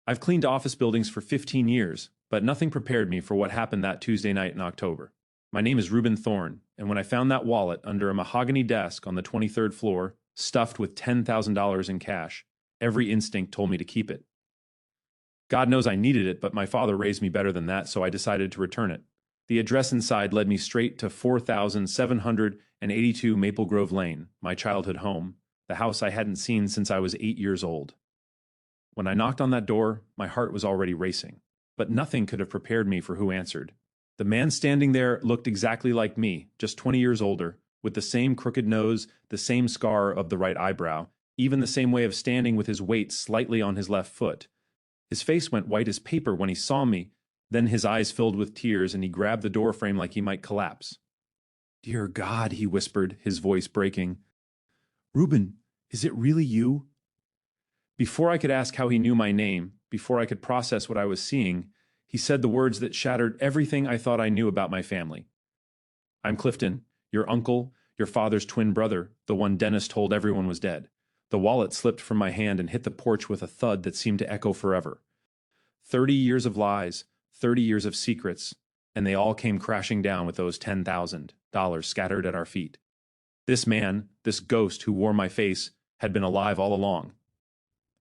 I've cleaned office buildings for 15 years, but nothing prepared me for what happened that Tuesday night in October. My name is Reuben Thorne, and when I found that wallet under a mahogany desk on the 23rd floor, stuffed with $10,000 in cash, every instinct told me to keep it. God knows I needed it, but my father raised me better than that, so I decided to return it. The address inside led me straight to 4782 Maple Grove Lane, my childhood home, the house I hadn't seen since I was 8 years old. When I knocked on that door, my heart was already racing, but nothing could have prepared me for who answered. The man standing there looked exactly like me, just 20 years older, with the same crooked nose, the same scar of the right eyebrow, even the same way of standing with his weight slightly on his left foot. His face went white as paper when he saw me, then his eyes filled with tears and he grabbed the door frame like he might collapse. "Dear God," he whispered, his voice breaking. "Reuben, is it really you?" Before I could ask how he knew my name, before I could process what I was seeing, he said the words that shattered everything I thought I knew about my family. "I'm Clifton, your uncle, your father's twin brother, the one Dennis told everyone was dead." The wallet slipped from my hand and hit the porch with a thud that seemed to echo forever. 30 years of lies, 30 years of secrets, and they all came crashing down with those $10,000 scattered at our feet. This man, this ghost who wore my face, had been alive all along.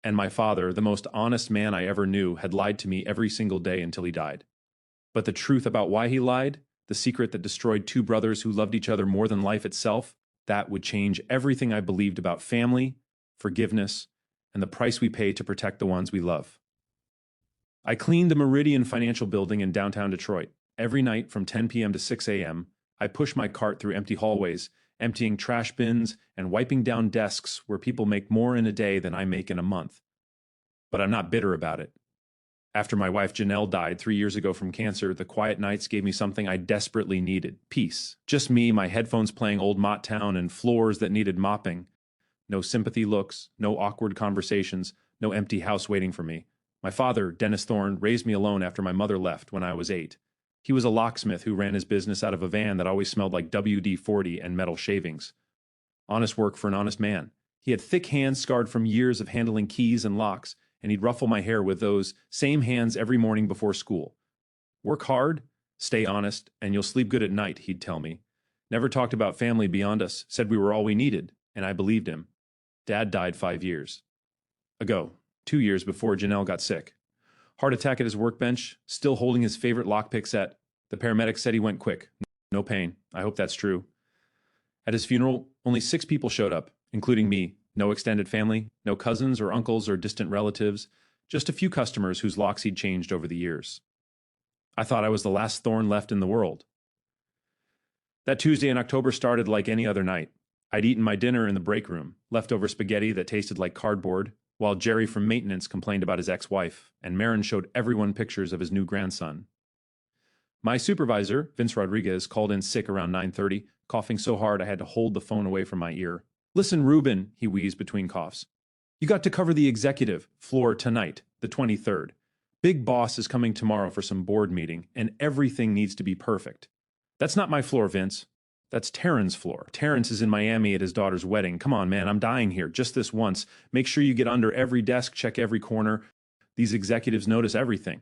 And my father, the most honest man I ever knew, had lied to me every single day until he died. But the truth about why he lied, the secret that destroyed two brothers who loved each other more than life itself, that would change everything I believed about family, forgiveness, and the price we pay to protect the ones we love. I cleaned the Meridian Financial Building in downtown Detroit. Every night from 10 p.m. to 6 a.m., I pushed my cart through empty hallways, emptying trash bins and wiping down desks where people make more in a day than I make in a month. But I'm not bitter about it. After my wife Janelle died 3 years ago from cancer, the quiet nights gave me something I desperately needed: peace. Just me, my headphones playing old Motown, and floors that needed mopping. No sympathy looks, no awkward conversations, no empty house waiting for me. My father, Dennis Thorne, raised me alone after my mother left when I was 8. He was a locksmith who ran his business out of a van that always smelled like WD-40 and metal shavings. Honest work for an honest man. He had thick hands scarred from years of handling keys and locks, and he'd ruffle my hair with those same hands every morning before school. "Work hard, stay honest, and you'll sleep good at night," he'd tell me. Never talked about family beyond us, said we were all we needed, and I believed him. Dad died 5 years ago, 2 years before Janelle got sick. Heart attack at his workbench, still holding his favorite lockpick set. The paramedic said he went quick. No pain. I hope that's true. At his funeral, only 6 people showed up, including me. No extended family, no cousins or uncles or distant relatives, just a few customers whose locks he'd changed over the years. I thought I was the last thorn left in the world. That Tuesday in October started like any other night. I'd eaten my dinner in the break room, leftover spaghetti that tasted like cardboard, while Jerry from maintenance complained about his ex-wife, and Marin showed everyone pictures of his new grandson. My supervisor, Vince Rodriguez, called in sick around 9:30, coughing so hard I had to hold the phone away from my ear. "Listen, Reuben," he wheezed between coughs. "You got to cover the executive floor tonight, the 23rd. Big boss is coming tomorrow for some board meeting, and everything needs to be perfect." "That's not my floor, Vince. That's Terrence's floor. Terrence is in Miami at his daughter's wedding. Come on, man, I'm dying here. Just this once. Make sure you get under every desk, check every corner. These executives notice everything."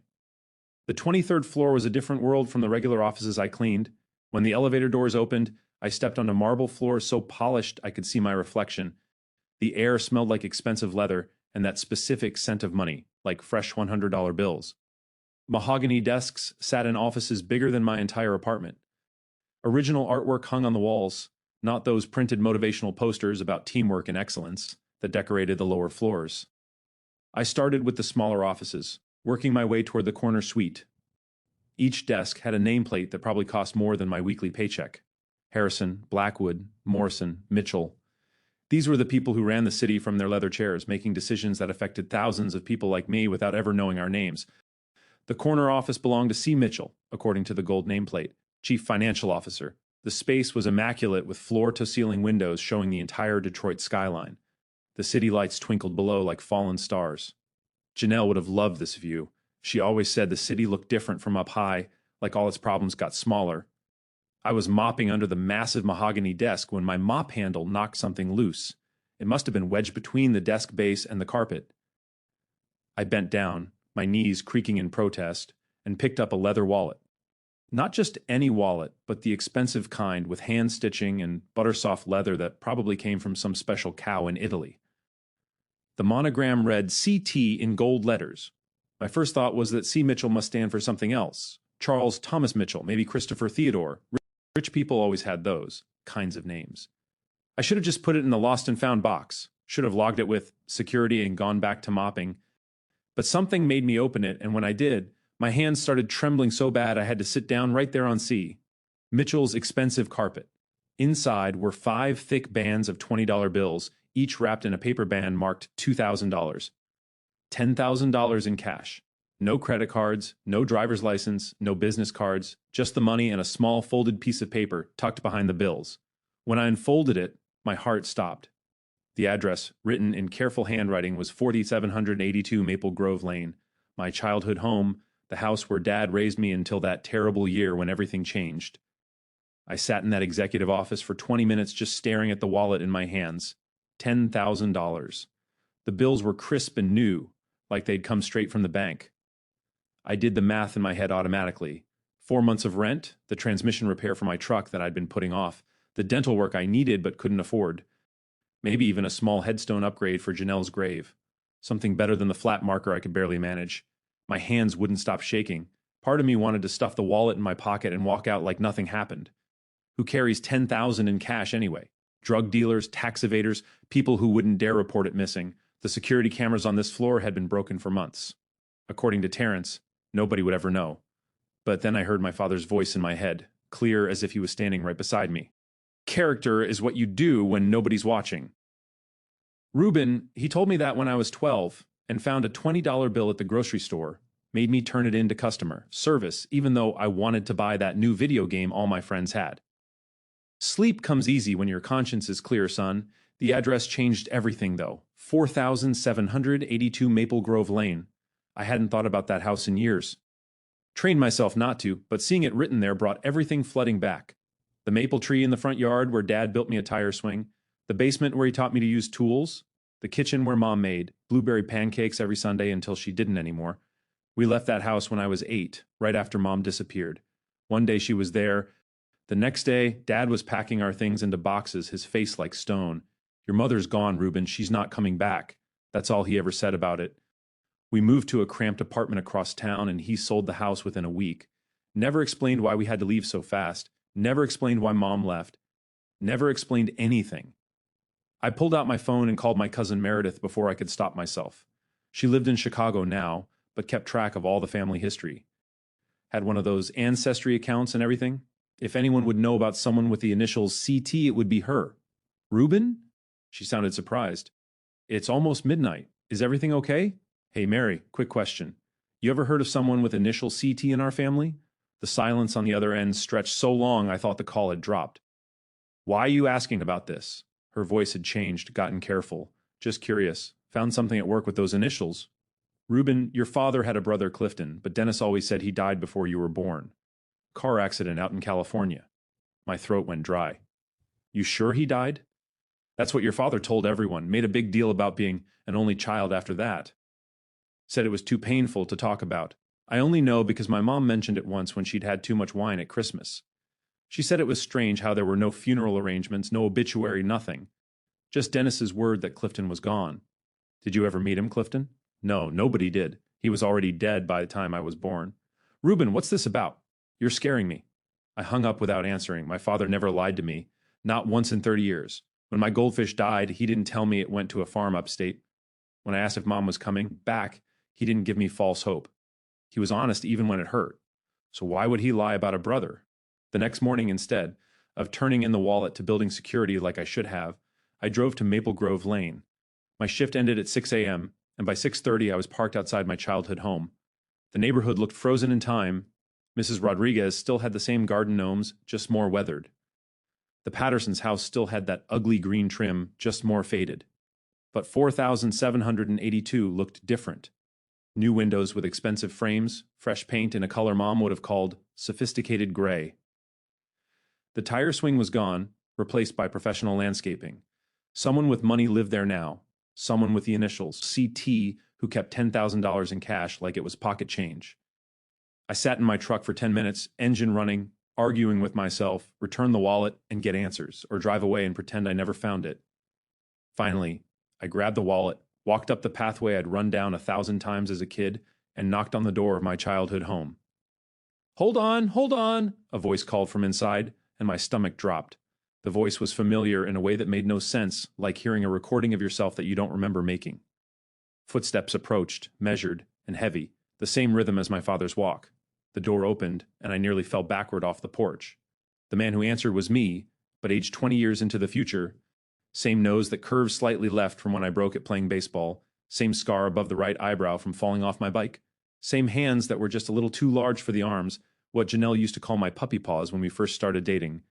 The 23rd floor was a different world from the regular offices I cleaned. When the elevator doors opened, I stepped on a marble floor so polished I could see my reflection. The air smelled like expensive leather and that specific scent of money, like fresh $100 bills. Mahogany desks sat in offices bigger than my entire apartment. Original artwork hung on the walls, not those printed motivational posters about teamwork and excellence that decorated the lower floors. I started with the smaller offices, working my way toward the corner suite. Each desk had a nameplate that probably cost more than my weekly paycheck. Harrison, Blackwood, Morrison, Mitchell. These were the people who ran the city from their leather chairs, making decisions that affected thousands of people like me without ever knowing our names. The corner office belonged to C. Mitchell, according to the gold nameplate, Chief Financial Officer. The space was immaculate with floor-to-ceiling windows showing the entire Detroit skyline. The city lights twinkled below like fallen stars. Janelle would have loved this view. She always said the city looked different from up high, like all its problems got smaller. I was mopping under the massive mahogany desk when my mop handle knocked something loose. It must have been wedged between the desk base and the carpet. I bent down, my knees creaking in protest, and picked up a leather wallet. Not just any wallet, but the expensive kind with hand stitching and buttersoft leather that probably came from some special cow in Italy. The monogram read CT in gold letters. My first thought was that C. Mitchell must stand for something else. Charles Thomas Mitchell, maybe Christopher Theodore. Rich people always had those kinds of names. I should have just put it in the lost and found box. Should have logged it with security and gone back to mopping. But something made me open it, and when I did, my hands started trembling so bad I had to sit down right there on C. Mitchell's expensive carpet. Inside were 5 thick bands of $20 bills, each wrapped in a paper band marked $2,000. $10,000 in cash. No credit cards, no driver's license, no business cards, just the money and a small folded piece of paper tucked behind the bills. When I unfolded it, my heart stopped. The address, written in careful handwriting, was 4782 Maple Grove Lane, my childhood home, the house where Dad raised me until that terrible year when everything changed. I sat in that executive office for 20 minutes just staring at the wallet in my hands. $10,000. The bills were crisp and new, like they'd come straight from the bank. I did the math in my head automatically. 4 months of rent, the transmission repair for my truck that I'd been putting off, the dental work I needed but couldn't afford. Maybe even a small headstone upgrade for Janelle's grave. Something better than the flat marker I could barely manage. My hands wouldn't stop shaking. Part of me wanted to stuff the wallet in my pocket and walk out like nothing happened. Who carries $10,000 in cash anyway? Drug dealers, tax evaders, people who wouldn't dare report it missing. The security cameras on this floor had been broken for months. According to Terrence, nobody would ever know. But then I heard my father's voice in my head, clear as if he was standing right beside me. Character is what you do when nobody's watching. Reuben, he told me that when I was 12 and found a $20 bill at the grocery store, made me turn it in to customer service, even though I wanted to buy that new video game all my friends had. Sleep comes easy when your conscience is clear, son. The address changed everything, though. 4782 Maple Grove Lane. I hadn't thought about that house in years. Trained myself not to, but seeing it written there brought everything flooding back. The maple tree in the front yard where Dad built me a tire swing, the basement where he taught me to use tools, the kitchen where Mom made blueberry pancakes every Sunday until she didn't anymore. We left that house when I was 8, right after Mom disappeared. One day she was there. The next day, Dad was packing our things into boxes, his face like stone. Your mother's gone, Reuben. She's not coming back. That's all he ever said about it. We moved to a cramped apartment across town, and he sold the house within a week. Never explained why we had to leave so fast. Never explained why Mom left. Never explained anything. I pulled out my phone and called my cousin Meredith before I could stop myself. She lived in Chicago now, but kept track of all the family history. Had one of those ancestry accounts and everything. If anyone would know about someone with the initials CT, it would be her. Reuben? She sounded surprised. It's almost midnight. Is everything okay? Hey, Mary, quick question. You ever heard of someone with initial CT in our family? The silence on the other end stretched so long I thought the call had dropped. Why are you asking about this? Her voice had changed, gotten careful. Just curious. Found something at work with those initials. Reuben, your father had a brother Clifton, but Dennis always said he died before you were born. Car accident out in California. My throat went dry. You sure he died? That's what your father told everyone, made a big deal about being an only child after that. Said it was too painful to talk about. I only know because my mom mentioned it once when she'd had too much wine at Christmas. She said it was strange how there were no funeral arrangements, no obituary, nothing. Just Dennis's word that Clifton was gone. Did you ever meet him, Clifton? No, nobody did. He was already dead by the time I was born. Reuben, what's this about? You're scaring me. I hung up without answering. My father never lied to me. Not once in 30 years. When my goldfish died, he didn't tell me it went to a farm upstate. When I asked if Mom was coming back, he didn't give me false hope. He was honest even when it hurt. So why would he lie about a brother? The next morning, instead of turning in the wallet to building security like I should have, I drove to Maple Grove Lane. My shift ended at 6 a.m., and by 6:30 I was parked outside my childhood home. The neighborhood looked frozen in time. Mrs. Rodriguez still had the same garden gnomes, just more weathered. The Pattersons' house still had that ugly green trim, just more faded. But 4782 looked different. New windows with expensive frames, fresh paint in a color Mom would have called sophisticated gray. The tire swing was gone, replaced by professional landscaping. Someone with money lived there now. Someone with the initials CT who kept $10,000 in cash like it was pocket change. I sat in my truck for 10 minutes, engine running, arguing with myself, return the wallet and get answers, or drive away and pretend I never found it. Finally, I grabbed the wallet, walked up the pathway I'd run down 1,000 times as a kid, and knocked on the door of my childhood home. Hold on, a voice called from inside, and my stomach dropped. The voice was familiar in a way that made no sense, like hearing a recording of yourself that you don't remember making. Footsteps approached, measured, and heavy, the same rhythm as my father's walk. The door opened, and I nearly fell backward off the porch. The man who answered was me, but aged 20 years into the future. Same nose that curved slightly left from when I broke it playing baseball. Same scar above the right eyebrow from falling off my bike. Same hands that were just a little too large for the arms, what Janelle used to call my puppy paws when we first started dating.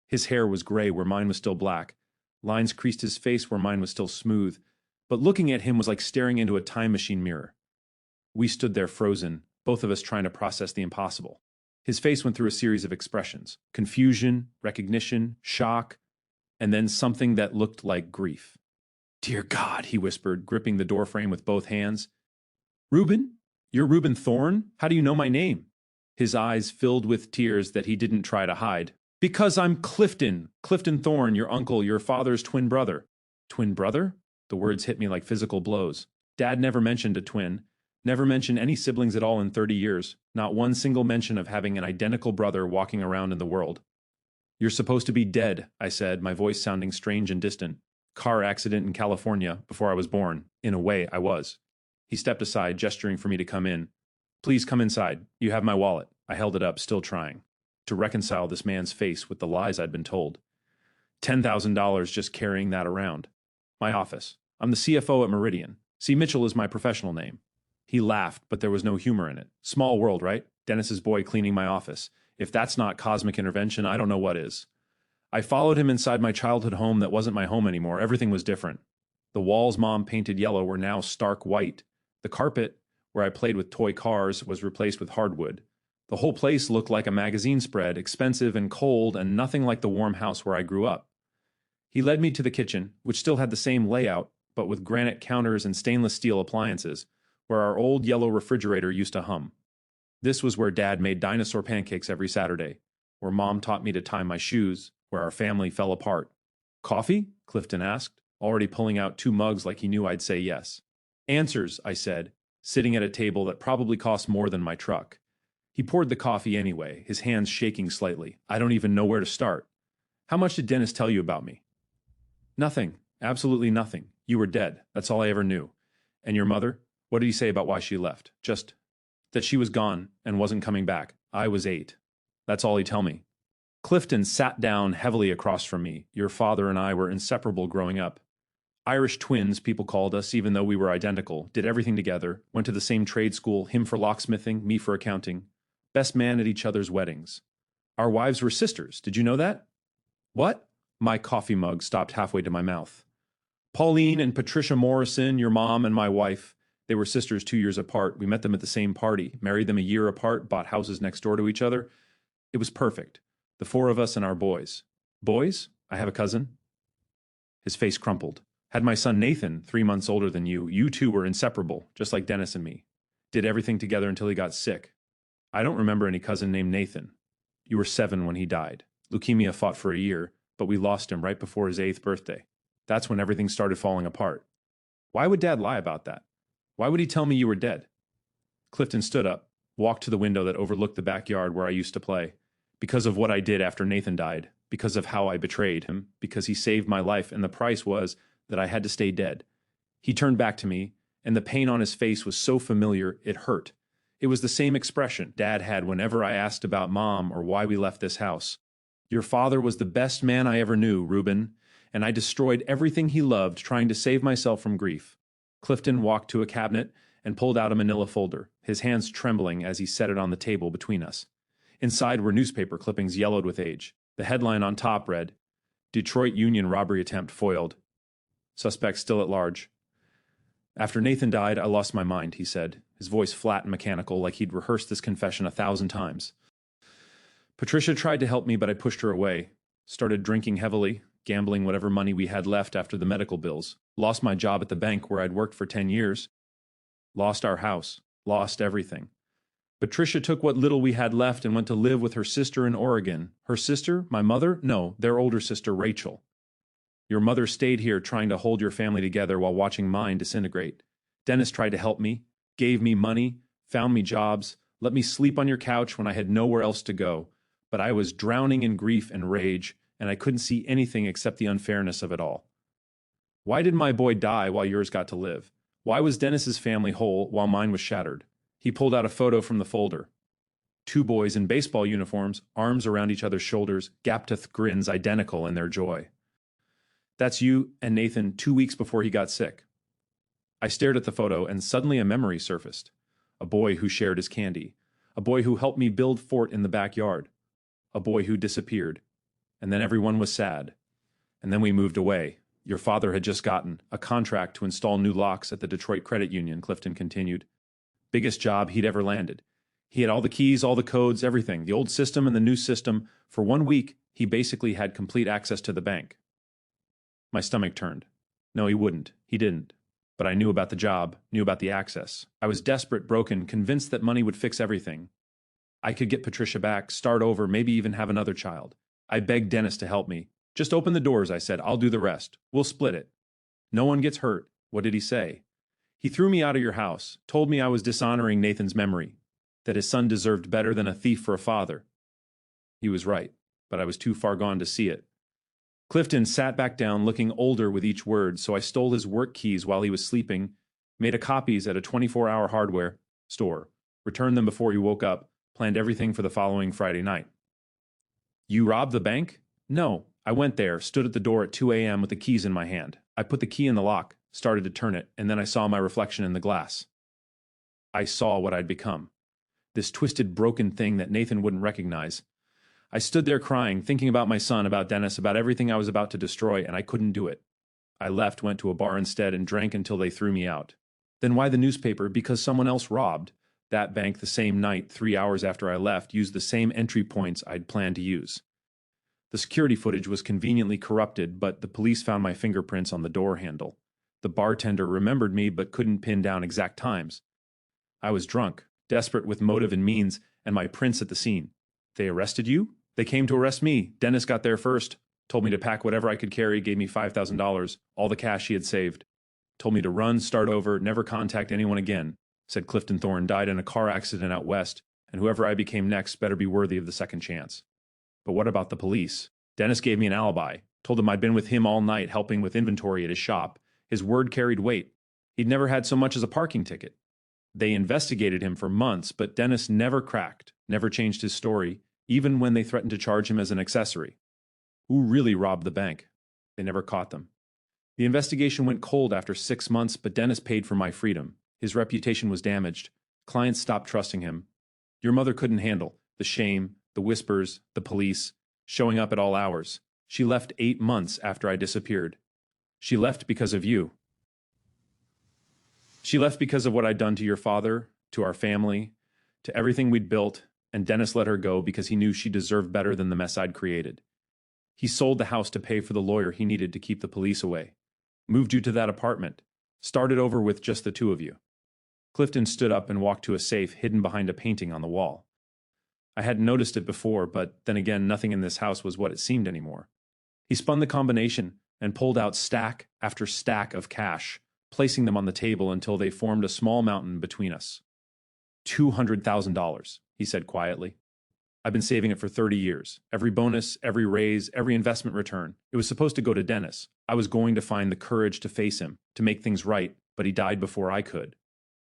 His hair was gray where mine was still black. Lines creased his face where mine was still smooth. But looking at him was like staring into a time machine mirror. We stood there frozen, both of us trying to process the impossible. His face went through a series of expressions: confusion, recognition, shock, and then something that looked like grief. "Dear God," he whispered, gripping the doorframe with both hands. "Reuben? You're Reuben Thorne? How do you know my name?" His eyes filled with tears that he didn't try to hide. "Because I'm Clifton Thorne, your uncle, your father's twin brother." Twin brother? The words hit me like physical blows. Dad never mentioned a twin, never mentioned any siblings at all in 30 years, not one single mention of having an identical brother walking around in the world. "You're supposed to be dead," I said, my voice sounding strange and distant. "Car accident in California before I was born. In a way, I was." He stepped aside, gesturing for me to come in. "Please come inside. You have my wallet." I held it up, still trying to reconcile this man's face with the lies I'd been told. $10,000 just carrying that around. "My office. I'm the CFO at Meridian. C. Mitchell is my professional name." He laughed, but there was no humor in it. Small world, right? Dennis's boy cleaning my office. If that's not cosmic intervention, I don't know what is. I followed him inside my childhood home that wasn't my home anymore. Everything was different. The walls Mom painted yellow were now stark white. The carpet, where I played with toy cars, was replaced with hardwood. The whole place looked like a magazine spread, expensive and cold, and nothing like the warm house where I grew up. He led me to the kitchen, which still had the same layout, but with granite counters and stainless steel appliances, where our old yellow refrigerator used to hum. This was where Dad made dinosaur pancakes every Saturday, where Mom taught me to tie my shoes, where our family fell apart. "Coffee?" Clifton asked, already pulling out 2 mugs like he knew I'd say yes. "Answers," I said, sitting at a table that probably cost more than my truck. He poured the coffee anyway, his hands shaking slightly. "I don't even know where to start. How much did Dennis tell you about me?" "Nothing. Absolutely nothing. You were dead. That's all I ever knew. And your mother? What did he say about why she left? Just that she was gone and wasn't coming back. I was 8. That's all he'd tell me." Clifton sat down heavily across from me. "Your father and I were inseparable growing up. Irish twins, people called us, even though we were identical. Did everything together. Went to the same trade school, him for locksmithing, me for accounting. Best man at each other's weddings. Our wives were sisters. Did you know that?" "What?" My coffee mug stopped halfway to my mouth. "Pauline and Patricia Morrison, your mom and my wife. They were sisters 2 years apart. We met them at the same party, married them a year apart, bought houses next door to each other. It was perfect. The 4 of us and our boys." "Boys? I have a cousin." His face crumpled. "Had my son Nathan, 3 months older than you. You two were inseparable, just like Dennis and me. Did everything together until he got sick. I don't remember any cousin named Nathan. You were 7 when he died. Leukemia fought for a year, but we lost him right before his 8th birthday. That's when everything started falling apart. Why would Dad lie about that? Why would he tell me you were dead?" Clifton stood up, walked to the window that overlooked the backyard where I used to play. "Because of what I did after Nathan died, because of how I betrayed him, because he saved my life, and the price was that I had to stay dead." He turned back to me, and the pain on his face was so familiar it hurt. It was the same expression Dad had whenever I asked about Mom or why we left this house. "Your father was the best man I ever knew, Reuben, and I destroyed everything he loved trying to save myself from grief." Clifton walked to a cabinet and pulled out a manila folder, his hands trembling as he set it on the table between us. Inside were newspaper clippings yellowed with age. The headline on top read, "Detroit Union robbery attempt foiled. Suspect still at large." "After Nathan died, I lost my mind," he said, his voice flat and mechanical like he'd rehearsed this confession 1,000 times. "Patricia tried to help me, but I pushed her away. Started drinking heavily, gambling whatever money we had left after the medical bills. Lost my job at the bank where I'd worked for 10 years. Lost our house. Lost everything. Patricia took what little we had left and went to live with her sister in Oregon. Her sister? My mother? No, their older sister, Rachel. Your mother stayed here trying to hold your family together while watching mine disintegrate. Dennis tried to help me, gave me money, found me jobs, let me sleep on your couch when I had nowhere else to go. But I was drowning in grief and rage, and I couldn't see anything except the unfairness of it all. Why did my boy die while yours got to live? Why was Dennis's family whole while mine was shattered? He pulled out a photo from the folder. Two boys in baseball uniforms, arms around each other's shoulders, gap-toothed grins identical in their joy. That's you and Nathan 2 weeks before he got sick. I stared at the photo and suddenly a memory surfaced. A boy who shared his candy. A boy who helped me build fort in the backyard. A boy who disappeared. And then everyone was sad. And then we moved away. Your father had just gotten a contract to install new locks at the Detroit Credit Union, Clifton continued. Biggest job he'd ever landed. He had all the keys, all the codes, everything, the old system and the new system. For 1 week, he basically had complete access to the bank. My stomach turned. No, he wouldn't. He didn't. But I knew about the job, knew about the access. I was desperate, broken, convinced that money would fix everything. I could get Patricia back, start over, maybe even have another child. I begged Dennis to help me. Just open the doors, I said. I'll do the rest. We'll split it. No one gets hurt. What did he say? He threw me out of your house, told me I was dishonoring Nathan's memory, that his son deserved better than a thief for a father. He was right, but I was too far gone to see it. Clifton sat back down, looking older with each word, so I stole his work keys while he was sleeping, made a copies at a 24-hour hardware store, returned them before he woke up, planned everything for the following Friday night. You robbed the bank? No. I went there, stood at the door at 2 a.m. with the keys in my hand. I put the key in the lock, started to turn it, and then I saw my reflection in the glass. I saw what I'd become. This twisted, broken thing that Nathan wouldn't recognize. I stood there crying, thinking about my son, about Dennis, about everything I was about to destroy, and I couldn't do it. I left, went to a bar instead, and drank until they threw me out. Then why the newspaper? Because someone else robbed. That bank the same night, 3 hours after I left, used the same entry points I'd planned to use. The security footage was conveniently corrupted, but the police found my fingerprints on the door handle. The bartender remembered me but couldn't pin down exact times. I was drunk, desperate with motive and means, and my prints at the scene. They arrested you? They came to arrest me. Dennis got there first. Told me to pack whatever I could carry, gave me $5,000, all the cash he had saved. Told me to run, start over, never contact anyone again. Said Clifton Thorne died in a car accident out west, and whoever I became next better be worthy of the second chance. But what about the police? Dennis gave me an alibi, told them I'd been with him all night helping with inventory at his shop. His word carried weight. He'd never had so much as a parking ticket. They investigated him for months, but Dennis never cracked, never changed his story, even when they threatened to charge him as an accessory. Who really robbed the bank? They never caught them. The investigation went cold after 6 months, but Dennis paid for my freedom. His reputation was damaged. Clients stopped trusting him. Your mother couldn't handle the shame, the whispers, the police, showing up at all hours. She left 8 months after I disappeared. She left because of you. She left because of what I'd done to your father, to our family, to everything we'd built, and Dennis let her go because he knew she deserved better than the mess I'd created. He sold the house to pay for the lawyer he needed to keep the police away. Moved you to that apartment. Started over with just the two of you. Clifton stood up and walked to a safe hidden behind a painting on the wall. I hadn't noticed it before, but then again, nothing in this house was what it seemed anymore. He spun the combination and pulled out stack after stack of cash, placing them on the table until they formed a small mountain between us. $200,000, he said quietly. I've been saving it for 30 years. Every bonus, every raise, every investment return. It was supposed to go to Dennis. I was going to find the courage to face him, to make things right, but he died before I could.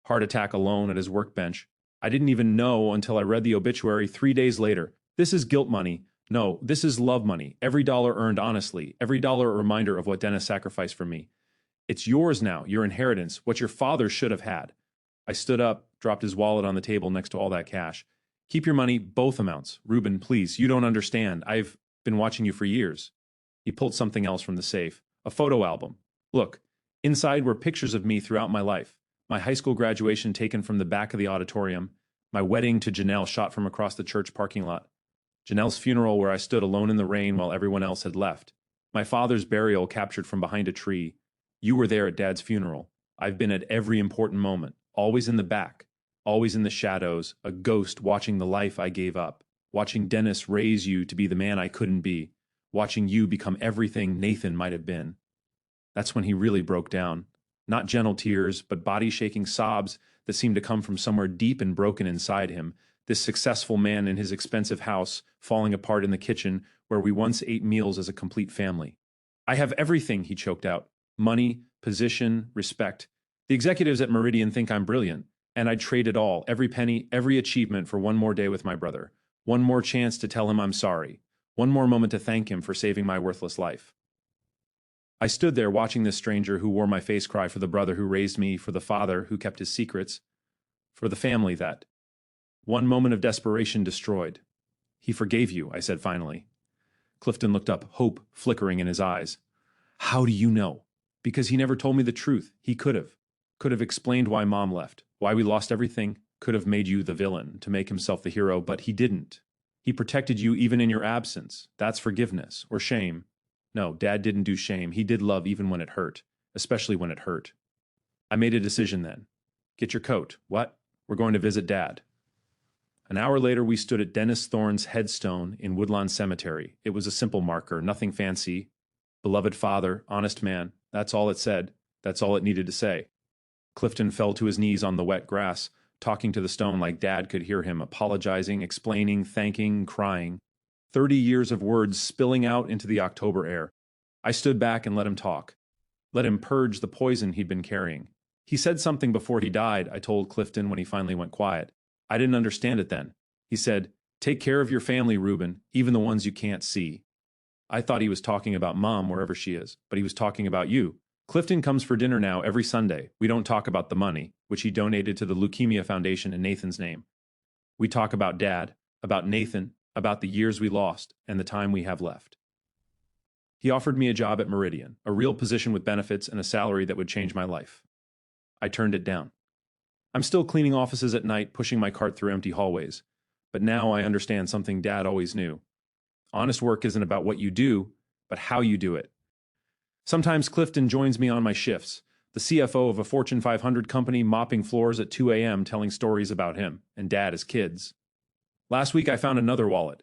Heart attack alone at his workbench. I didn't even know until I read the obituary 3 days later. This is guilt money. No, this is love money. Every dollar earned honestly. Every dollar a reminder of what Dennis sacrificed for me. It's yours now, your inheritance, what your father should have had. I stood up, dropped his wallet on the table next to all that cash. Keep your money, both amounts. Reuben, please, you don't understand. I've been watching you for years. He pulled something else from the safe. A photo album. Look, inside were pictures of me throughout my life. My high school graduation taken from the back of the auditorium. My wedding to Janelle shot from across the church parking lot. Janelle's funeral where I stood alone in the rain while everyone else had left. My father's burial captured from behind a tree. You were there at Dad's funeral. I've been at every important moment. always in the back, always in the shadows, a ghost watching the life I gave up, watching Dennis raise you to be the man I couldn't be, watching you become everything Nathan might have been. That's when he really broke down. Not gentle tears, but body-shaking sobs that seemed to come from somewhere deep and broken inside him. This successful man in his expensive house, falling apart in the kitchen where we once ate meals as a complete family. I have everything, he choked out. Money, position, respect. The executives at Meridian think I'm brilliant, and I'd trade it all, every penny, every achievement for one more day with my brother. One more chance to tell him I'm sorry. One more moment to thank him for saving my worthless life. I stood there watching this stranger who wore my face cry for the brother who raised me, for the father who kept his secrets, for the family that. One moment of desperation destroyed. He forgave you, I said finally. Clifton looked up, hope flickering in his eyes. How do you know? Because he never told me the truth. He could have. Could have explained why Mom left, why we lost everything, could have made you the villain, to make himself the hero, but he didn't. He protected you even in your absence. That's forgiveness, or shame. No, Dad didn't do shame. He did love even when it hurt, especially when it hurt. I made a decision then. Get your coat. What? We're going to visit Dad. An hour later, we stood at Dennis Thorne's headstone in Woodlawn Cemetery. It was a simple marker, nothing fancy. Beloved father, honest man. That's all it said. That's all it needed to say. Clifton fell to his knees on the wet grass, talking to the stone like Dad could hear him, apologizing, explaining, thanking, crying. 30 years of words spilling out into the October air. I stood back and let him talk. Let him purge the poison he'd been carrying. He said something before he died, I told Clifton when he finally went quiet. I didn't understand it then. He said, "Take care of your family, Reuben, even the ones you can't see." I thought he was talking about Mom wherever she is, but he was talking about you. Clifton comes for dinner now every Sunday. We don't talk about the money, which he donated to the Leukemia Foundation in Nathan's name. We talk about Dad, about Nathan, about the years we lost and the time we have left. He offered me a job at Meridian, a real position with benefits and a salary that would change my life. I turned it down. I'm still cleaning offices at night, pushing my cart through empty hallways. But now I understand something Dad always knew. Honest work isn't about what you do, but how you do it. Sometimes Clifton joins me on my shifts, the CFO of a Fortune 500 company mopping floors at 2 a.m. telling stories about him and Dad as kids. Last week I found another wallet.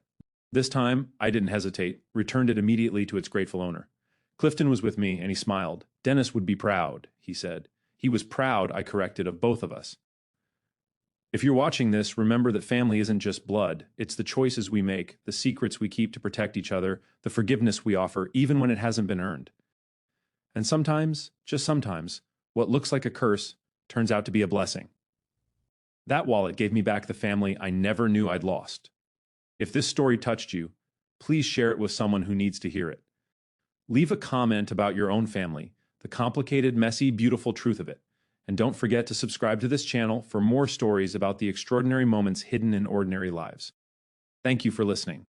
This time, I didn't hesitate, returned it immediately to its grateful owner. Clifton was with me and he smiled. Dennis would be proud, he said. He was proud, I corrected, of both of us. If you're watching this, remember that family isn't just blood. It's the choices we make, the secrets we keep to protect each other, the forgiveness we offer, even when it hasn't been earned. And sometimes, just sometimes, what looks like a curse turns out to be a blessing. That wallet gave me back the family I never knew I'd lost. If this story touched you, please share it with someone who needs to hear it. Leave a comment about your own family, the complicated, messy, beautiful truth of it. And don't forget to subscribe to this channel for more stories about the extraordinary moments hidden in ordinary lives. Thank you for listening.